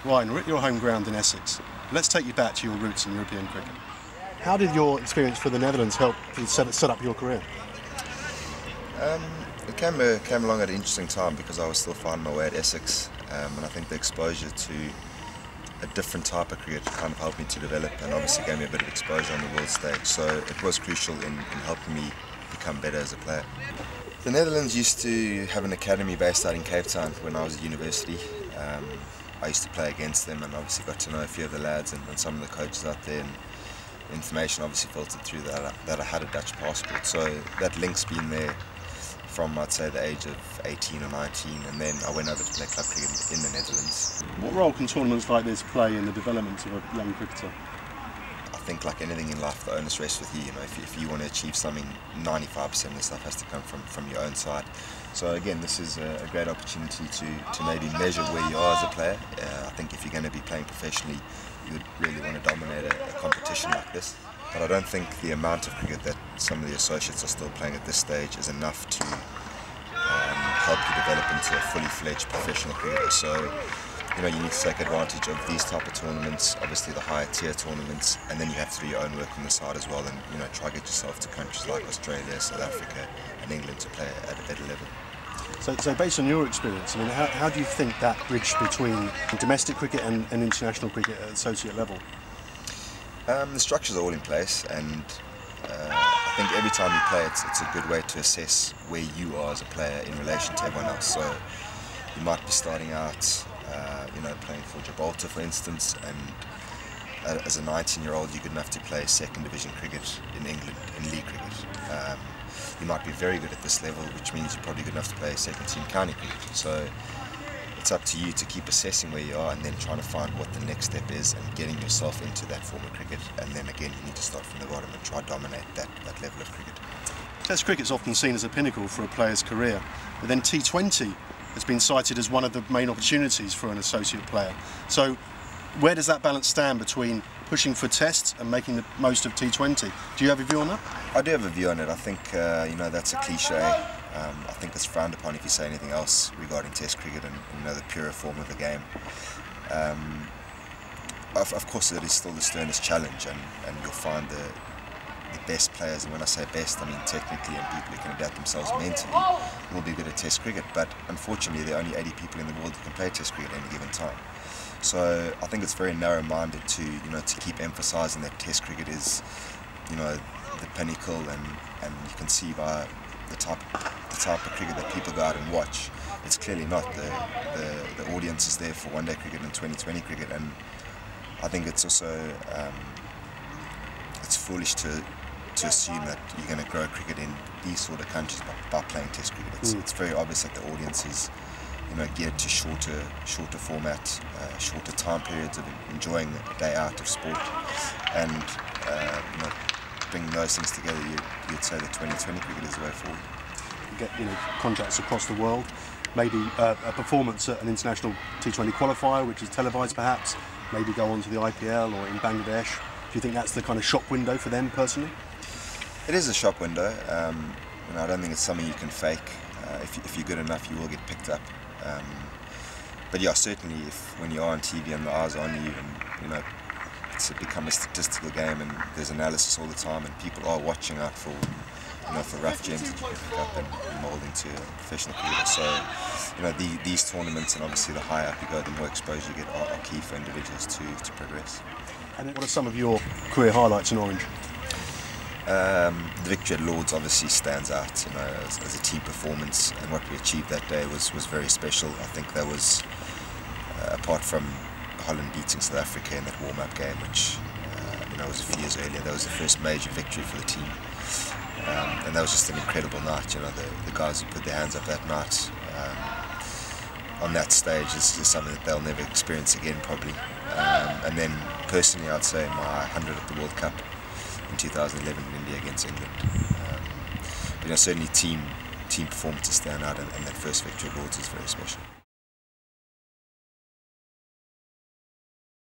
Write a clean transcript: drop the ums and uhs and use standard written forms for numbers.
Ryan, we're at your home ground in Essex. Let's take you back to your roots in European cricket. How did your experience for the Netherlands help to set up your career? It came along at an interesting time because I was still finding my way at Essex, and I think the exposure to a different type of cricket kind of helped me to develop, and obviously gave me a bit of exposure on the world stage, so it was crucial in helping me become better as a player. The Netherlands used to have an academy based out in Cape Town when I was at university. I used to play against them and obviously got to know a few of the lads and some of the coaches out there, and information obviously filtered through that I had a Dutch passport, so that link's been there from, I'd say, the age of 18 or 19, and then I went over to play club cricket in the Netherlands. What role can tournaments like this play in the development of a young cricketer? I think like anything in life, the onus rests with you. You know, if you want to achieve something, 95% of the stuff has to come from your own side. So again, this is a great opportunity to maybe measure where you are as a player. I think if you're going to be playing professionally, you would really want to dominate a competition like this. But I don't think the amount of cricket that some of the associates are still playing at this stage is enough to help you develop into a fully fledged professional cricketer. So, you know, you need to take advantage of these type of tournaments, obviously the higher tier tournaments, and then you have to do your own work on the side as well, and you know, try to get yourself to countries like Australia, South Africa and England to play at a better level. So based on your experience, I mean, how do you think that bridge between domestic cricket and international cricket at associate level? The structures are all in place, and I think every time you play, it's a good way to assess where you are as a player in relation to everyone else. So you might be starting out, playing for Gibraltar, for instance, and as a 19-year-old, you're good enough to play second division cricket in England, in league cricket. You might be very good at this level, which means you're probably good enough to play second team county cricket. So it's up to you to keep assessing where you are and then trying to find what the next step is and getting yourself into that form of cricket. And then again, you need to start from the bottom and try to dominate that level of cricket. Test cricket's often seen as a pinnacle for a player's career, but then T20 has been cited as one of the main opportunities for an associate player. So where does that balance stand between pushing for tests and making the most of T20? Do you have a view on that? I do have a view on it. I think that's a cliche. I think it's frowned upon if you say anything else regarding Test cricket and the purer form of the game. Of course, it is still the sternest challenge, and you'll find the best players, and when I say best, I mean technically, and people who can adapt themselves mentally, will be good at Test cricket. But unfortunately, there are only 80 people in the world who can play Test cricket at any given time. So I think it's very narrow-minded to keep emphasising that Test cricket is, the pinnacle, and you can see by the type of cricket that people go out and watch, it's clearly not. The audience is there for one-day cricket and 2020 cricket, and I think it's also it's foolish to assume that you're going to grow cricket in these sort of countries by playing Test cricket. It's very obvious that the audience is geared to shorter format, shorter time periods of enjoying a day out of sport, and bringing those things together, you'd say that 2020 cricket is the way forward. You get contracts across the world, maybe a performance at an international T20 qualifier, which is televised perhaps, maybe go on to the IPL or in Bangladesh. Do you think that's the kind of shop window for them personally? It is a shop window. I don't think it's something you can fake. If you're good enough, you will get picked up. But yeah, certainly when you are on TV and the eyes are on you, and it's become a statistical game, and there's analysis all the time, and people are watching out for rough gems that you can pick up and mould into a professional career. So these tournaments, and obviously the higher up you go, the more exposure you get, are key for individuals to progress. And what are some of your career highlights in Orange? The victory at Lords obviously stands out, as a team performance, and what we achieved that day was very special. I think that was, apart from Holland beating South Africa in that warm-up game, which was a few years earlier, that was the first major victory for the team, and that was just an incredible night. The guys who put their hands up that night on that stage is something that they'll never experience again, probably. And then personally, I'd say my 100 at the World Cup in 2011 in India against England. Certainly team performances stand out, and that first victory at Lords is very special.